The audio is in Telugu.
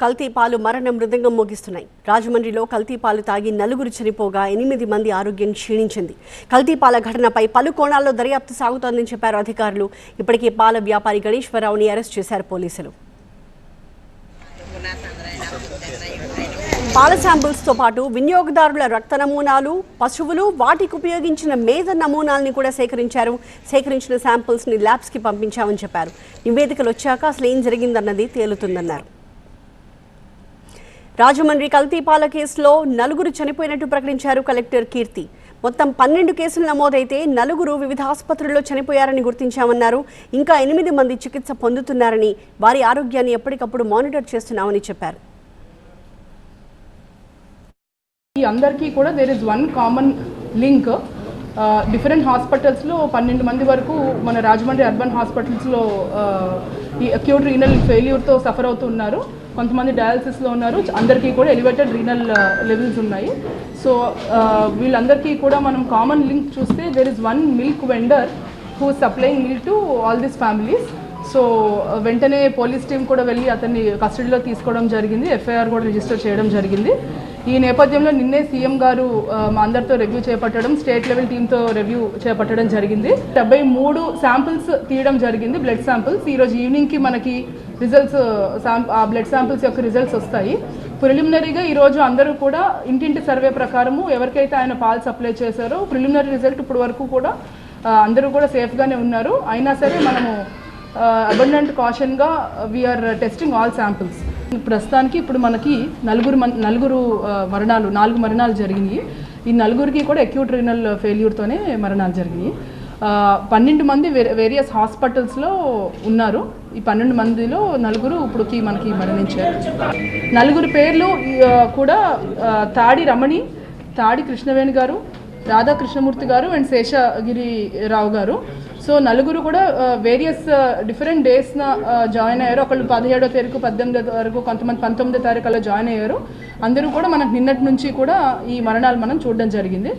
కల్తీ పాలు మరణ మృదంగం మోగిస్తున్నాయి. రాజమండ్రిలో కల్తీ పాలు తాగి నలుగురు చనిపోగా 8 మంది ఆరోగ్యం క్షీణించింది. కల్తీ పాల ఘటనపై పలు కోణాల్లో దర్యాప్తు సాగుతోందని చెప్పారు అధికారులు. ఇప్పటికే పాల వ్యాపారి గణేశ్వరరావుని అరెస్ట్ చేశారు పోలీసులు. పాల శాంపుల్స్తో పాటు వినియోగదారుల రక్త నమూనాలు, పశువులు, వాటికి ఉపయోగించిన మేధ నమూనాల్ని కూడా సేకరించారు. సేకరించిన శాంపుల్స్ని ల్యాబ్స్కి పంపించామని చెప్పారు. నివేదికలు వచ్చాక అసలు ఏం జరిగిందన్నది తేలుతుందన్నారు. రాజమండ్రి కల్తీ పాల కేసులో 9 చనిపోయినట్టు ప్రకటించారు కలెక్టర్ కీర్తి. మొత్తం 12 కేసులు నమోదైతే 9 వివిధ ఆసుపత్రుల్లో చనిపోయారని గుర్తించామన్నారు. ఇంకా 8 మంది చికిత్స పొందుతున్నారని, వారి ఆరోగ్యాన్ని ఎప్పటికప్పుడు మానిటర్ చేస్తున్నామని చెప్పారు. అందరికీ కూడా there is one common link. Different హాస్పిటల్స్లో 12 మంది వరకు మన రాజమండ్రి అర్బన్ హాస్పిటల్స్లో ఈ అక్యూట్ రీనల్ ఫెయిల్యూర్తో సఫర్ అవుతున్నారు. కొంతమంది డయాలసిస్లో ఉన్నారు. అందరికీ కూడా ఎలివేటెడ్ రీనల్ లెవెల్స్ ఉన్నాయి. సో వీళ్ళందరికీ కూడా మనం కామన్ లింక్ చూస్తే there is one milk vendor who supplying milk to all these families. So వెంటనే పోలీస్ టీం కూడా వెళ్ళి అతన్ని కస్టడీలో తీసుకోవడం జరిగింది. ఎఫ్ఐఆర్ కూడా రిజిస్టర్ చేయడం జరిగింది. ఈ నేపథ్యంలో నిన్నే సీఎం గారు మా అందరితో రివ్యూ చేపట్టడం, స్టేట్ లెవెల్ టీంతో రివ్యూ చేపట్టడం జరిగింది. 73 శాంపిల్స్ తీయడం జరిగింది, బ్లడ్ శాంపిల్స్. ఈరోజు ఈవినింగ్కి మనకి రిజల్ట్స్, ఆ బ్లడ్ శాంపిల్స్ యొక్క రిజల్ట్స్ వస్తాయి. ప్రిలిమినరీగా ఈరోజు అందరూ కూడా ఇంటింటి సర్వే ప్రకారము ఎవరికైతే ఆయన పాలు సప్లై చేశారో ప్రిలిమినరీ రిజల్ట్ ఇప్పుడు వరకు కూడా అందరూ కూడా సేఫ్గానే ఉన్నారు. అయినా సరే మనము అబండెంట్ కాషన్గా వీఆర్ టెస్టింగ్ ఆల్ శాంపిల్స్. ప్రస్తుతానికి ఇప్పుడు మనకి 4 మరణాలు జరిగినాయి. ఈ 9కి కూడా అక్యూట్ రీనల్ ఫెయిల్యూర్తోనే మరణాలు జరిగినాయి. 12 మంది వేరియస్ హాస్పిటల్స్లో ఉన్నారు. ఈ 12 మందిలో 9 ఇప్పుడుకి మనకి మరణించారు. 9 పేర్లు కూడా తాడి రమణి, తాడి కృష్ణవేణి గారు, రాధా కృష్ణమూర్తి గారు అండ్ శేషగిరిరావు గారు. సో 9 కూడా వేరియస్ డిఫరెంట్ డేస్న జాయిన్ అయ్యారు. ఒకళ్ళు 17వ తారీఖు, 18వ వరకు, కొంతమంది 19వ తారీఖు అలా జాయిన్ అయ్యారు. అందరూ కూడా మనకు నిన్నటి నుంచి కూడా ఈ మరణాలు మనం చూడడం జరిగింది.